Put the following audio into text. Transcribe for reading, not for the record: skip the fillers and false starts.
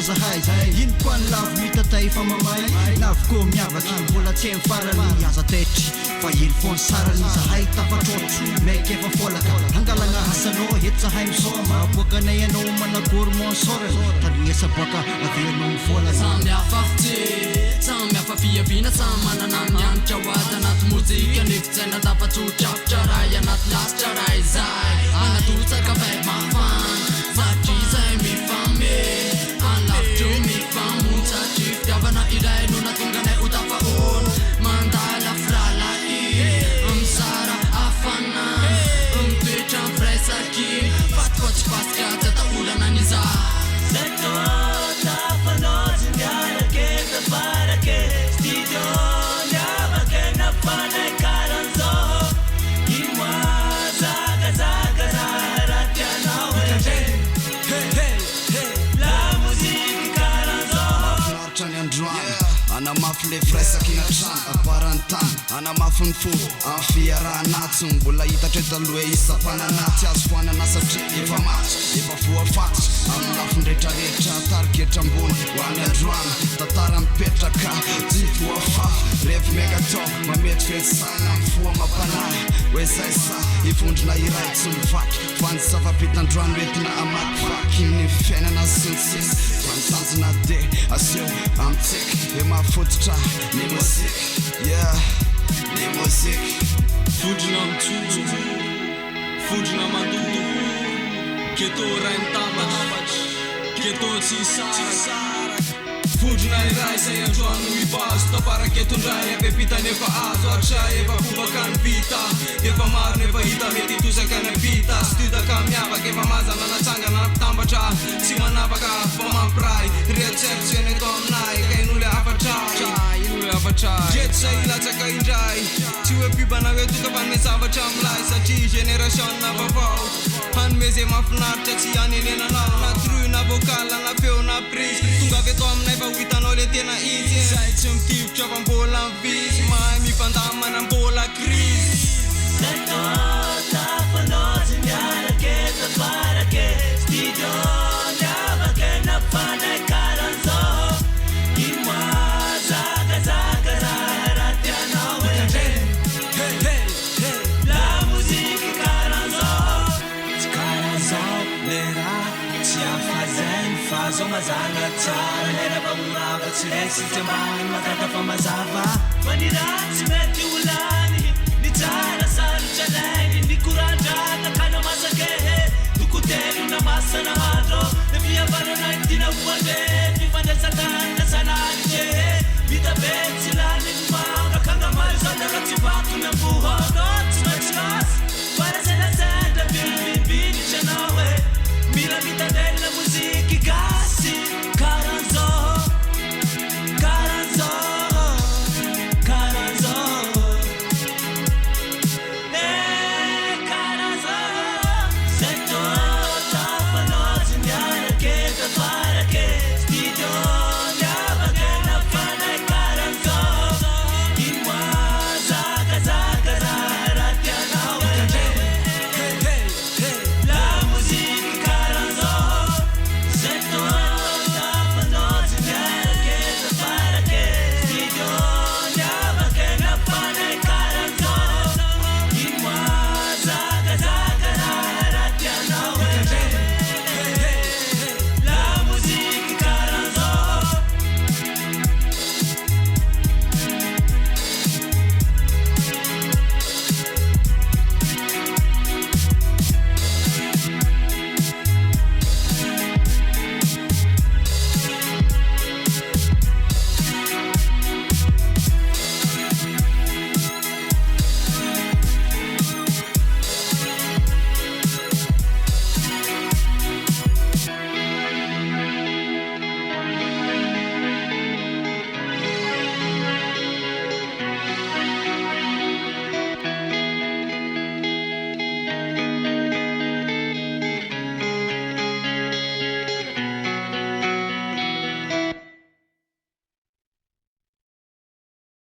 zahay ino koa ny lavo mitatay fa mamay lavoko miavaky mbola tsy amin'ny farany aza tetry fa ely foany sarany zahay tafatrotro maiky efa folaka hangalagna hasanao eto zahay misoma aboakanay anao managory monsorany talignesa boaka avianao mivola samy hafafi samy hafa fiaviana samy manana amin'ny anitra hoady anaty mozika nefitsaina tafatsotrafitra ray anaty lasitra ray zay anatotsaka vay mafana satri zay mifame anlavitro mifamontsatry fitiavana iray no natonganay ho tafahono mandala firala amsara afana mitoetra mifraisaky fatifatsifasika tsy ataolana niza anamafy le fraisaky natrano aparantany anamafy ny fo amin'ny fiarahanatsy mbola hitatra taloha isam-pananaty azo foanana satria efa maty efa voafatry amin'ny lafindretrarehetra tariketra ambony ho any androany tantara mipetraka tsy voafafy rehefa megatao mamety fesaina amin'ny foa mampanahy hoe zay sa ivondrona iray tsy mivaky fa ny zava-pitandroany entina amakivaky ny fiainana sy ny sisy fa ny tanjona de aseho amitsika e mahafototra ny mozika ny mozika fodrona mitsotso fodrona mandoto keto rainy tabatry keto tsy saraka fodrona iray zay androano ivazo taparaketondray ampepitany efa azo atray efa fobaka ny vita efa maro nefa hita mety hitosaka ny vita sy titaka miavaka efa mazana natsangana napitambatra tsy manavaka fa mampiray riatseritseny eto aminay ka inole afatray jeto zay ilatsaka indray tsy hoe pibana hoe toka fa nome zavatra amilay satria génération na vavao hanome zay mafinaritra tsy hanenenanao na troina vokala na feo na prise tonga avy eto aminay fa ho hitanao le tena izy zay tsy mitivitra fa mbola mivizy mahay mifandamana mbola crise Fazo mazana tsara lera vamorava tsy resy tsy ambany makaka fa mazava fa ny ratsy mety olany ny tsara sarotra lainy ny korandrana kana masakehe dokotelo na masana handro ny fiavanana ny tina voande fifandraisatany